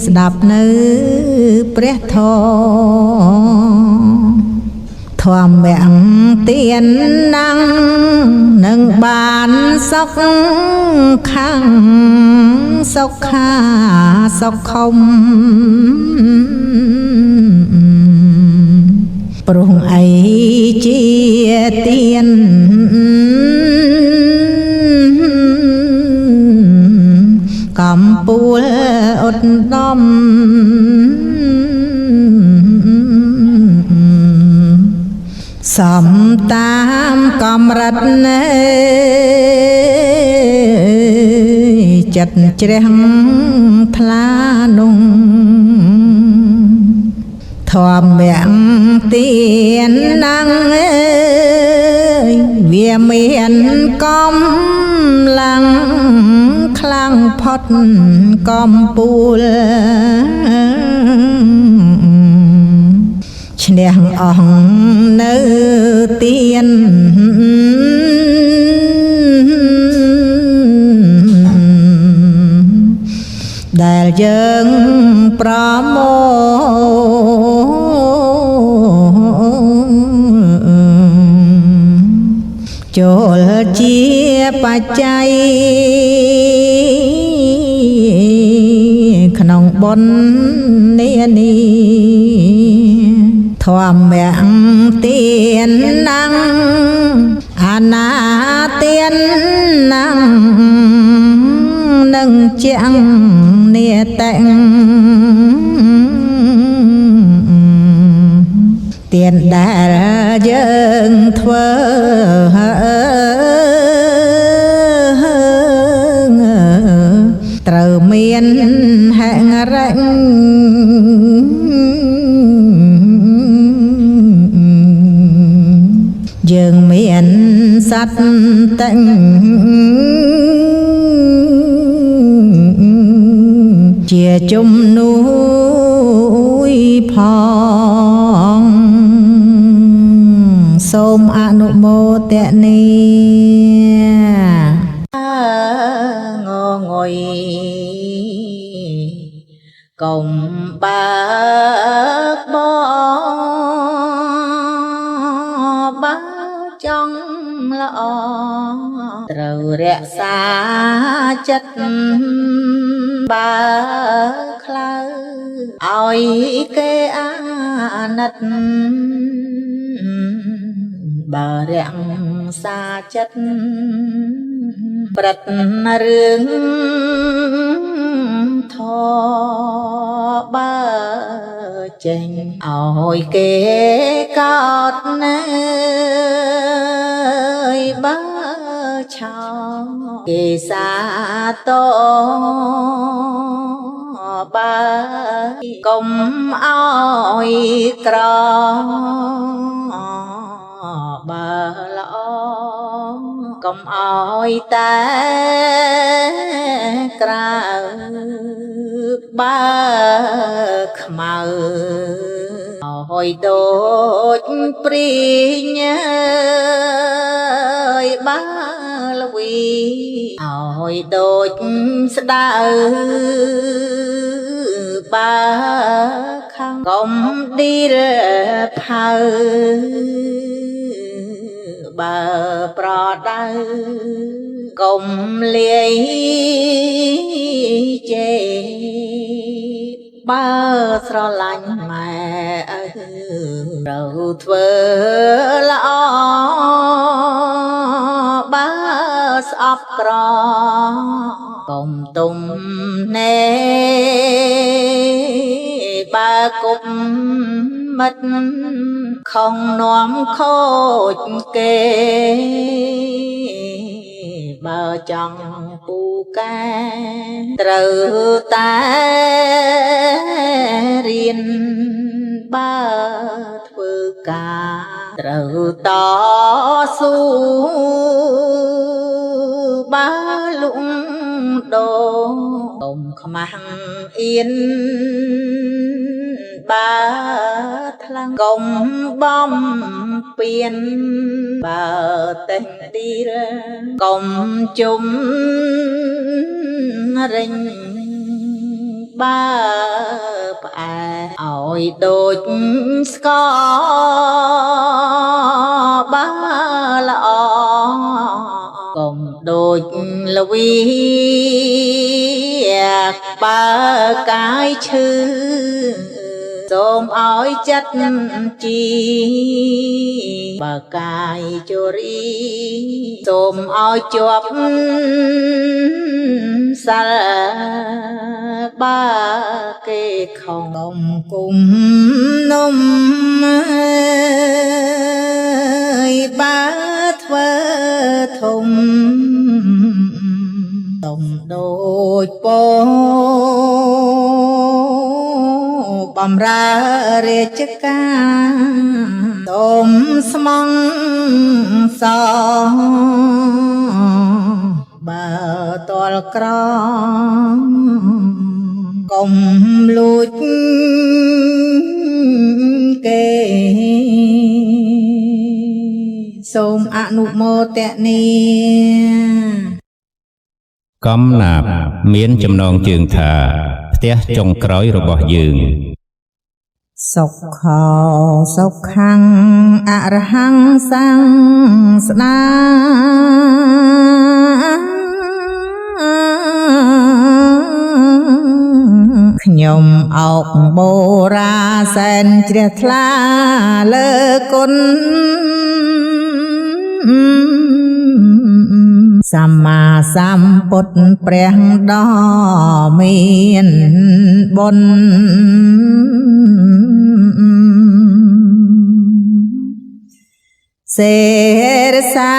ស្ដាប់នៅព្រះធម៌ធម្មទានណាំងនឹងបានសុខខាងសុខាសុខមព្រោះអីជាទានកំពូលឧត្តមសំតាមកំរិតចិត្តជ្រះថ្លានោះធម្មទានណាំងវាមានកំឡាំងខ្លាំងផុតកំពូលឈ្នះអស់នៅទានដែលយើងប្រមូលចូលជាបច្ច័យក្នុងបុណ្យនានាធម្មទានណាំងអនាទានណាំងនឹងជាងនេតែងទានដែលយើងធ្វើត្រូវមានហេរៈយើងមានសត្វតេញជាជំនួយផងសូមអនុមោទនាងងុយ កុំបើកបើចង់ល្អត្រូវរក្សាចិត្តបើខ្លៅឲ្យគេអាណិតបើរាំងសាចិត្តប្រត់រឿងធបើចេញឲ្យគេកោតណែបើឆោគេសាតបើកុំឲ្យក្របើល្អកុំឲ្យតែក្រៅបើខ្មៅឲ្យដូចព្រីញើយបើល្វីឲ្យដូចស្ដៅបើខាងកុំឌីរផៅបើប្រដៅកុំលាយជេបើស្រឡាញ់ម៉ែឪត្រូវធ្វើល្អបើស្អប់ក្រកុំទុំណែបើគប់មិត្តខំនាំខូចគេបើចង់ពូកែត្រូវតែរៀនបើធ្វើការត្រូវតស៊ូបើលុងដូរកុំខ្មាស់អៀនបើថ្លឹងកុំបំពៀនបើតែងឌីរកុំជុំរិញបើផ្អែឲ្យដូចស្គរបើល្អកុំដូចល្វីបើកាយឈឺសូមឲ្យចិត្តជីបើកាយជរីសូមឲ្យជាប់សាលបើគេខំគុំនំបើធ្វើធំទុំដូចពោបំរើរាជការទុំស្មងសបើតលក្រកុំលួចគេសូមអនុមោទនាកំណាព្យមានចំណងជើងថាផ្ទះចុងក្រោយរបស់យើងសុខោសុខੰអរហੰសង្ស្នាខ្ញុំអោកបូរាសែនជ្រះថ្លាលើគុណសម្មាសម្ពុទ្ធព្រះដ៏មានបុណ្យសេរសា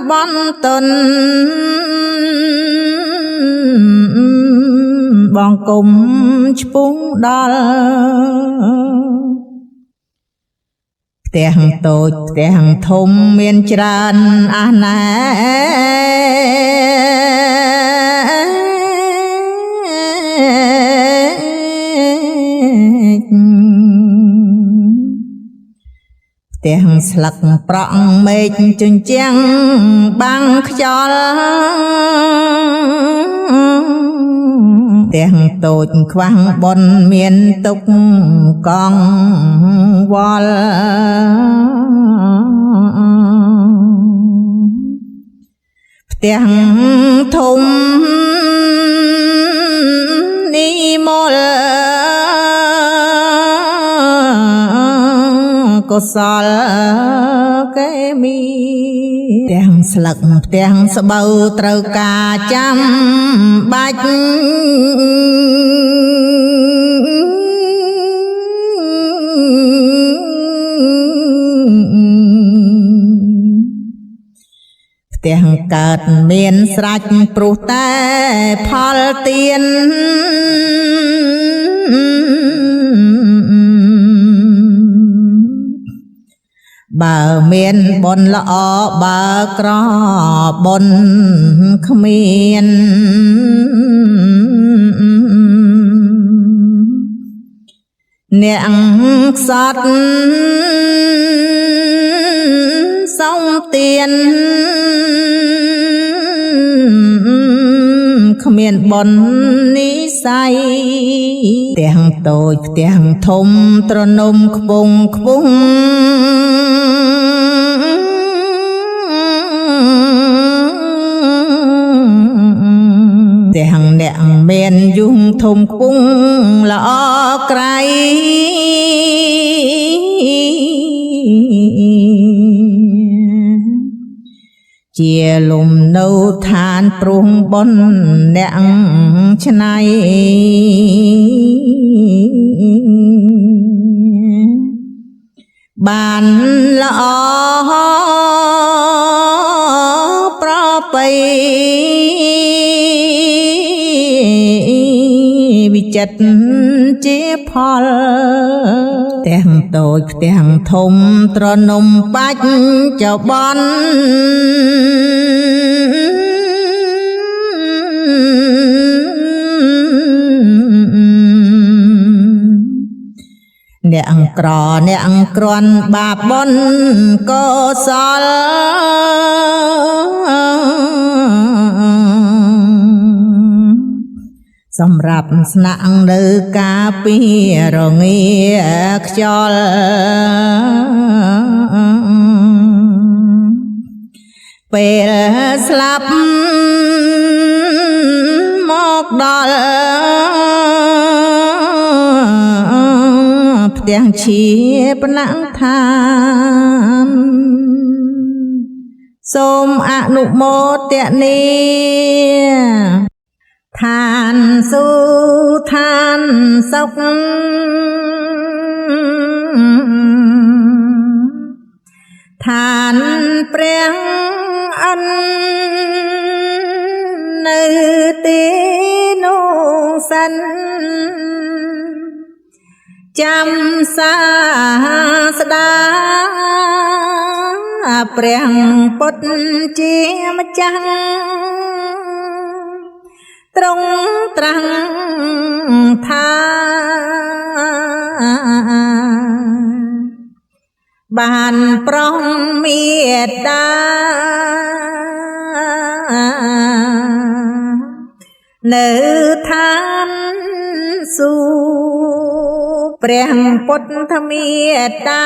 បន្ទន់បងគុំឆ្ពុងដល់ផ្ទះតូចផ្ទះធំមានច្រើនអាណែផ្ទ ទាំងស្លឹកប្រក់មេឃជញ្ជាំងបាំងខ្យល់ទាំងតូចខ្វះបនមានទុកកងវល់ផ្ទះធំនិមលកុសលកេមីទាំងស្លឹកទាំងស្បូវត្រូវការចាំបាច់ផ្ទះកើតមានស្រេចព្រោះតែផលទានបើមានបុណ្យល្អបើក្របុណ្យគ្មានអ្នកខ្សត់សុំទានគ្មានបុណ្យនិស័យផ្ទះតូចផ្ទះធំត្រនំខ្ពង់ខ្ពស់ទាំងអ្នកមានយុងធំខ្ពង់ល្អក្រៃជាលំនៅឋានព្រោះបុណ្យអ្នកឆ្នៃបានល្អប្រពៃវិចិត្រជាផលទាំងតូចទាំងធំត្រនំបាច់ចបន់អ្នកអង្គក្រអ្នកអង្គគ្រាន់បាបបុណ្យកុសលសម្រាប់ស្នាក់នៅការពីរងាខ្យល់ពេលស្លាប់មកដល់ផ្ទះជាបណដ្ឋានសូមអនុមោទនាឋានសុឋានសុខឋានព្រះអិននៅទីនោះសិនចាំសាស្តាព្រះពុទ្ធជាម្ចាស់ទ្រង់ត្រាស់ថាបានប្រងមេត្តានៅឋានសួគ៌ព្រះពុទ្ធមេត្តា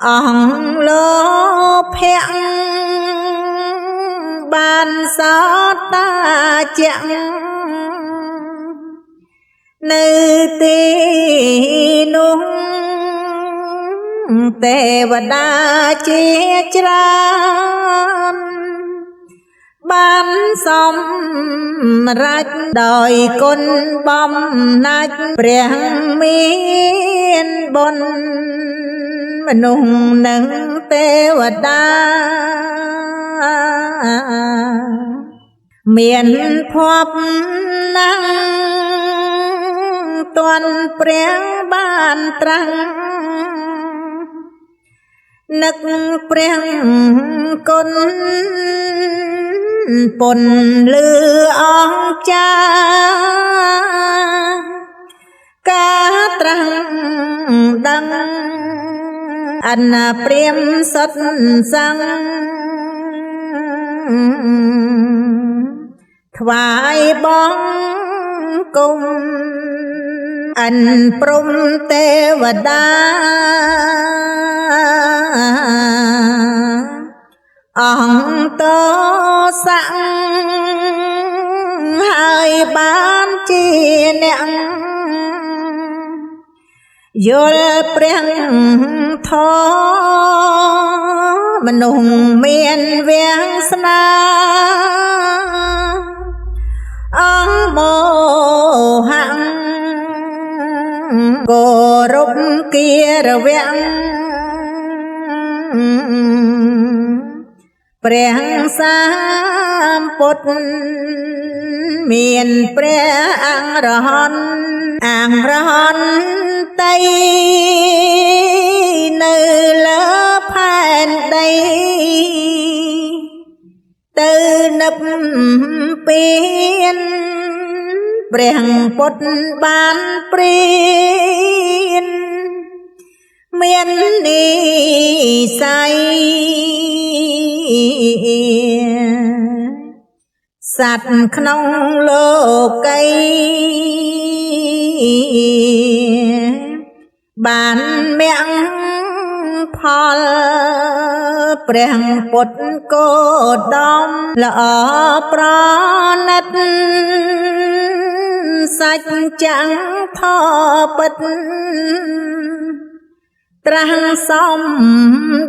អង្គលោកភៈបានសតតាជានៅទីនោះទេវតាជាច្រើនបានសម្រេចដោយគុណបំណាច់ព្រះមានបុណ្យមនុស្សនិងទេវតាមានភពណាស់ទាន់ព្រះបានត្រាស់នឹកព្រះគុណពុនលឺអង្ចាការ ត្រាស់ដឹងអនាព្រាមសុតសង្ឃថ្វាយបងគុំអិនព្រំទេវតាអង្គតស័ក្តិហើយបានជាអ្នកយល់ព្រះធម៌មនុស្សមានវាសនាអង្គមោហៈគោរពគិរវៈព្រះសម្ពុទ្ធមានព្រះអរហន្តតីនៅលើផែនដីទៅនឹបពៀនព្រះពុទ្ធបានព្រានមាននិស័យសត្វក្នុងលោកីបានមគ្គផលព្រះពុទ្ធគោតមល្អប្រណិតសច្ចៈធពិតត្រាស់សំ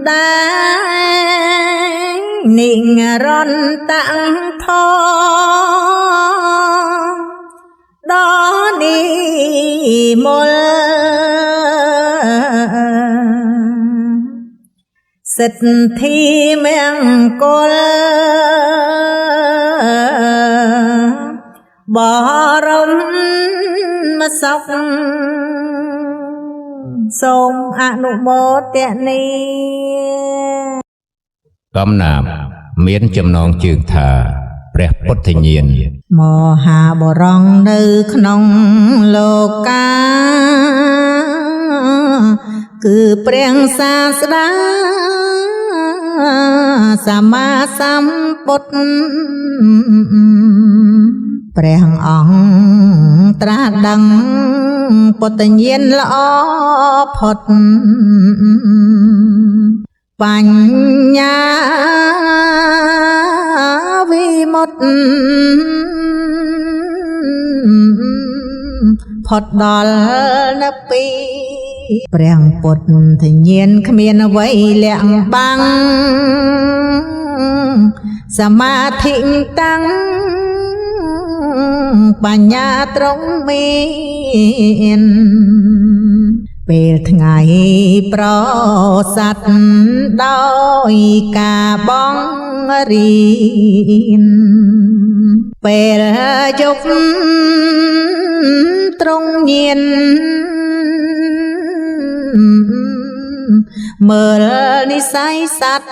ដែងនិរន្តធដល់និមលសិទ្ធិមង្គលបរមសុខសូមអនុមោទនាកំណាព្យមានចំណងជើងថាព្រះពុទ្ធញាណមហាបរងនៅក្នុងលោកកាគឺព្រះសាស្តាសម្មាសម្ពុទ្ធព្រះអង្គត្រាស់ដឹងពុទ្ធញាណល្អផុតបញ្ញាវិមុតតិផុតដល់នៅពីព្រះពុទ្ធញាណគ្មានអ្វីលាក់បាំងសមាធិតាំងបញ្ញាត្រង់មានពេលថ្ងៃប្រស័តដោយការបងរៀនពេលយប់ត្រង់ញៀនមើលនិស័យសត្វ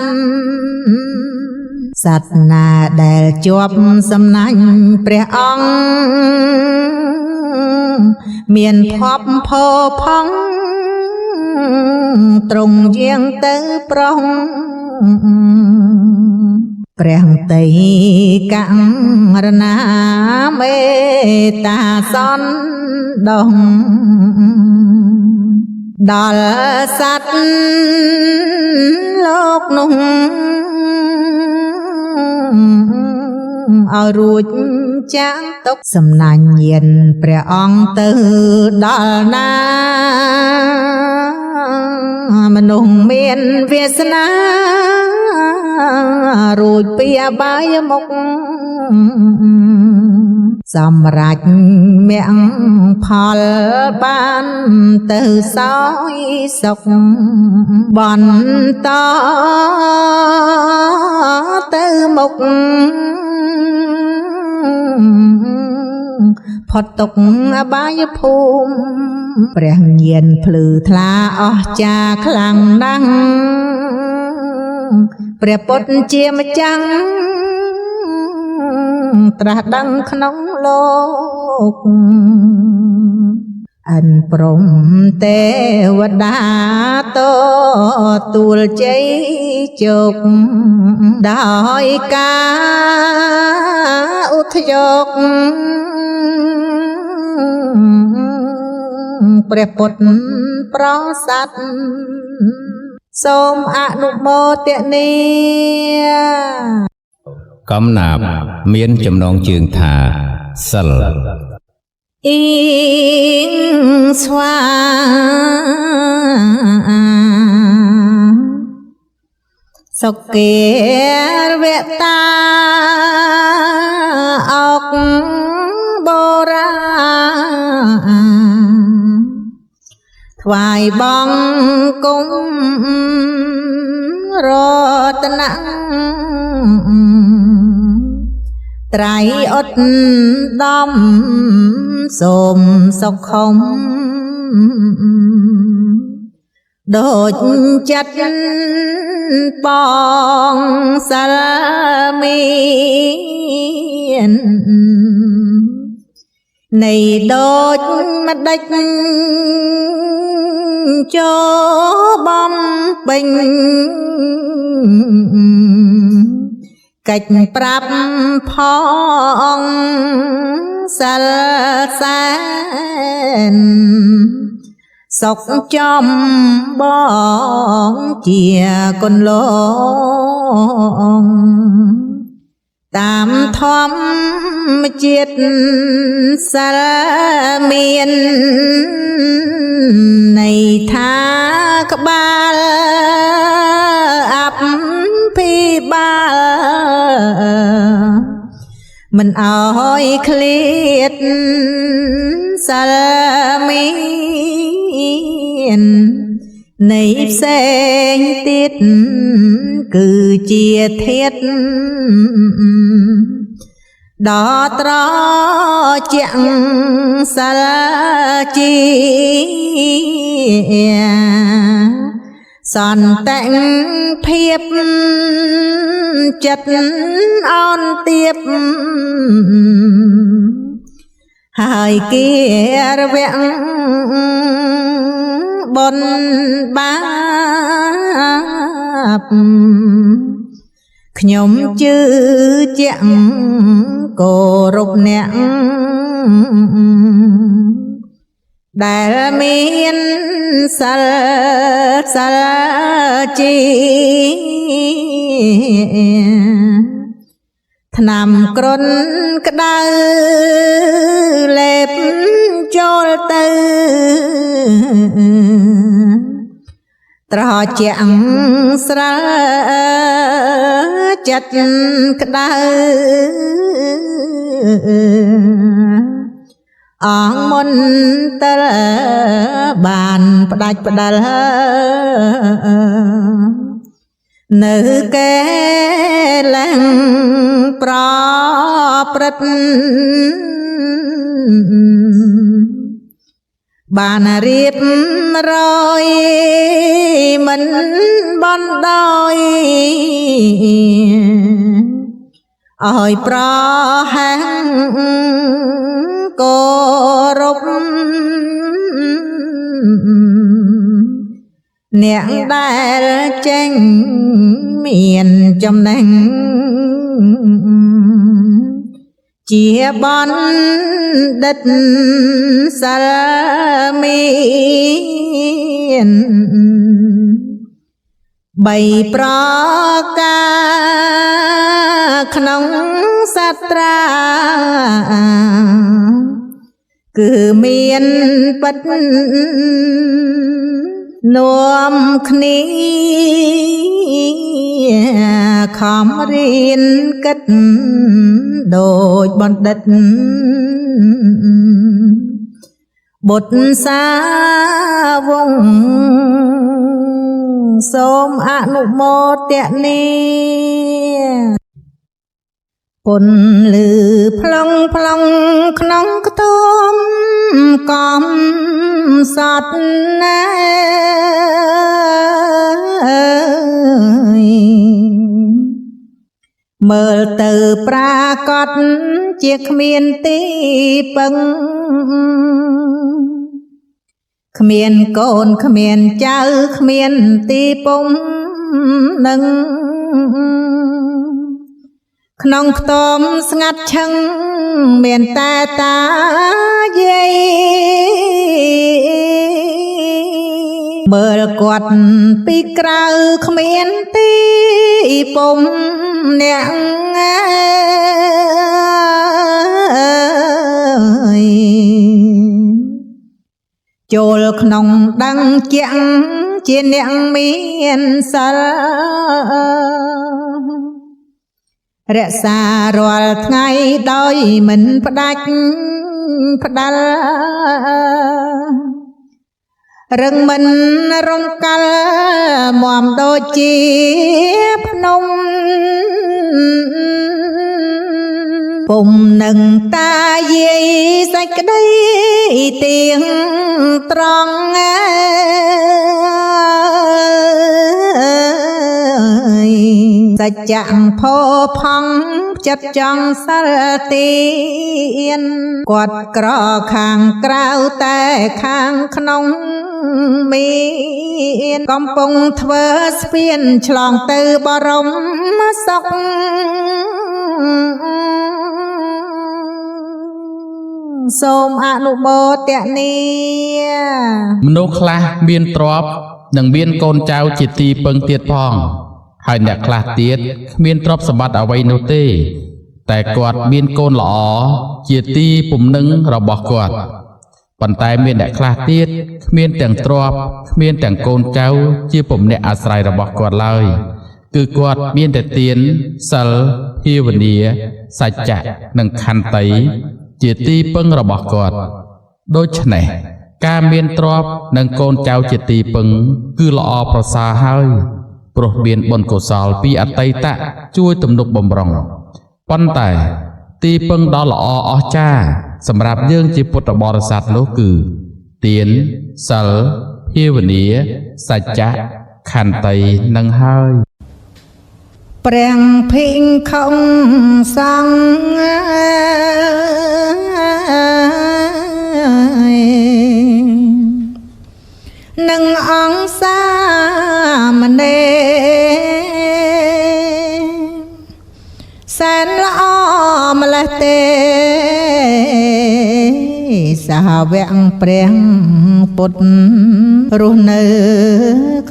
សត្វណាដែលជាប់សំណាញ់ព្រះអង្គមានភ័ព្វផោផង់ត្រង់យាងទៅប្រុងព្រះតីករណាមេតាសន្ដោះដល់សត្វលោកនោះឲ្យរួចចាងទុកសំណាញ់ញាណព្រះអង្គទៅដល់ណាមនុស្សមានវាសនារួចពីអបាយមុខសម្រេចមគ្គផលបានទៅសោយសុខបន្តទៅមុខផុតទុកអបាយភូមិព្រះញាណភ្លឺថ្លាអស្ចារ្យខ្លាំងណាស់ព្រះពុទ្ធជាម្ចាស់ត្រាស់ដឹងក្នុងលោក អិនព្រំទេវតាតទូលជ័យជោគដោយការឧទ្យោគព្រះពុទ្ធប្រសាទសូមអនុមោទនាកំណាព្យមានចំណងជើងថាសិល អ៊ីងស្វាសុគេវតាអុកបរាថ្វាយបង្គំរតនៈត្រៃអត់ដំសូមសុខុមដូចចិត្តបងសាលមាននៃដូចម្ដេចចូលបំពេញកិច្ចប្រាប់ផងសាលសែនសុខចំបងជាកន្លងតាមធម្មជាតិសាលមានន័យថាក្បាលអភិបាលមិនអោយឃ្លាតសាលមាននៃផ្សេងទៀតគឺជាធាតុដ៏ត្រជាក់សាលជាសន្តៈភាពចិត្តអនទៀបហើយគៀរវៈបុណ្យបាបខ្ញុំជឿជាក់គោរពអ្នកដែលមានសិលជាថ្នាំគ្រុនក្តៅលេបចូលទៅត្រជាក់ស្រាលចិត្តក្តៅអងមុនតើបានផ្ដាច់ផ្ដាល់នៅកែឡើងប្រព្រឹត្តបានរៀបរយមិនបណ្ដោយឲ្យប្រហាគោរពអ្នកដែលចេញមានចំណេញជាបណ្ឌិតសាលមានបីប្រការក្នុងសាត្រាគឺមានពិតនាំគ្នាខំរៀនគិតដូចបណ្ឌិតបុត្រសាវងសូមអនុមោទនាពុនលឺផ្លុងក្នុងខ្ទមកំសត់ណាមើលទៅប្រាកដជាគ្មានទីពឹង គ្មានកូនគ្មានចៅគ្មានទីពុំនឹងក្នុងខ្ទមស្ងាត់ឈឹងមានតែតាយាយមើលគាត់ពីក្រៅគ្មានទីពុំអ្នកចូលក្នុងដឹងជាក់ជាអ្នកមានសិលរក្សារាល់ថ្ងៃដោយមិនផ្ដាច់ផ្ដាល់រឹងមិនរំកិលមមដូចជាភ្នំពុំនឹងតាយាយសេចក្តីទៀងត្រង់សច្ចៈផោផង់ចិត្តចង់សិលទៀនគាត់ក្រខាងក្រៅតែខាងក្នុងមានកំពុងធ្វើស្ពានឆ្លងទៅបរមសុខសូមអនុមោទនា មនុស្សខ្លះមានទ្រព្យនិងមានកូនចៅជាទីពឹងទៀតផងហើយអ្នកខ្លះទៀតគ្មានទ្រព្យសម្បត្តិអ្វីនោះទេតែគាត់មានកូនល្អជាទីពំនឹងរបស់គាត់ប៉ុន្តែមានអ្នកខ្លះទៀតគ្មានទាំងទ្រព្យគ្មានទាំងកូនចៅជាពំនាក់អាស្រ័យរបស់គាត់ឡើយគឺគាត់មានតែទានសិលភាវនាសច្ចៈនិងខន្តីជាទីពឹងរបស់គាត់ដូច្នេះការមានទ្រព្យនិងកូនចៅជាទីពឹងគឺល្អប្រសើរហើយព្រោះមានបុណ្យកុសលពីអតីតជួយទំនុកបម្រុងប៉ុន្តែទីពឹងដ៏ល្អអស្ចារ្យសម្រាប់យើងជាពុទ្ធបរិស័ទនោះគឺទានសិលភាវនាសច្ចៈខន្តីនឹងហើយព្រះភិក្ខុសង្ឃនឹងអង្គសាមណេរសែនល្អម្លេះទេសាវកព្រះពុទ្ធរស់នៅ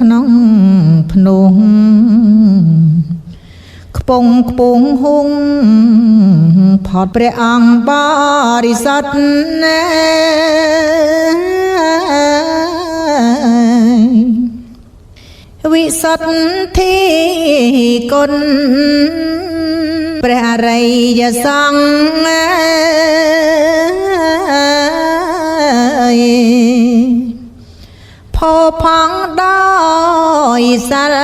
ក្នុងភ្នំខ្ពង់ខ្ពងហុងផតព្រះអង្គបរិសុទ្ធវិសុទ្ធិគុណព្រះអរិយសង្ឃផោផង់ដោយសិល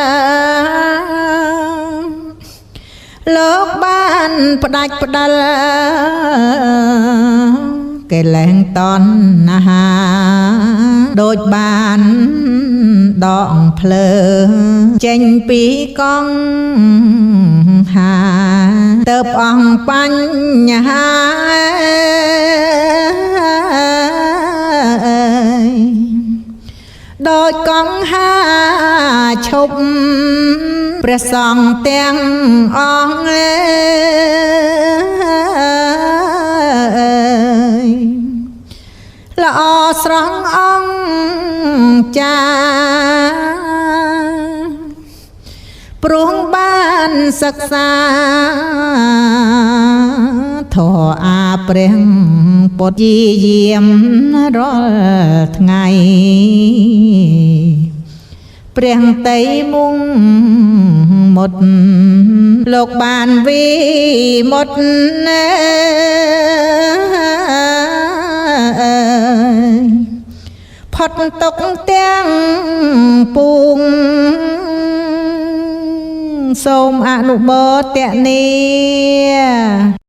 លោកបានផ្ដាច់ផ្ដាល់កិលេសតណ្ហាដូចបានដកភ្លើងចេញពីកង្ហាទៅអង្គបញ្ហាដូចកង្ហាឈប់ព្រះសង្ឃទាំងអង្គល្អស្រស់អង្គចាព្រោះបានសិក្សាធម៌អាព្រះពុទ្ធយាមរាល់ថ្ងៃព្រះតីមុងមុតលោកបានវិមុតផុតទុកទាំងពួងសូមអនុមោទនា